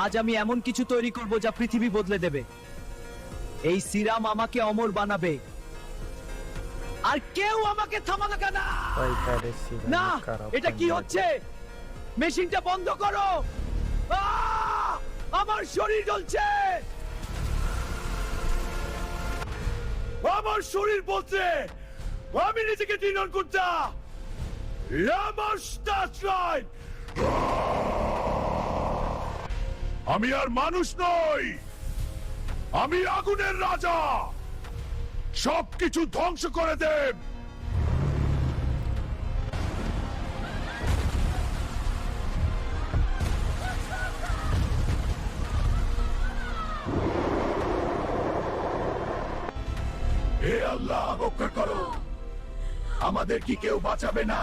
আজ আমি এমন কিছু তৈরি করব যা পৃথিবী বদলে দেবে। এই সিরাম আমাকে অমর বানাবে, আর কেউ আমাকে থামাবে না। না, এটা কি হচ্ছে? মেশিনটা বন্ধ করো। আমার শরীর জ্বলছে, আমার শরীর বলছে আমি নিজেকে ডিনার করতাম। আমি আর মানুষ নই, আমি আগুনের রাজা, সবকিছু ধ্বংস করে দেব। হে আল্লাহ, রক্ষা করো, আমাদের কি কেউ বাঁচাবে না?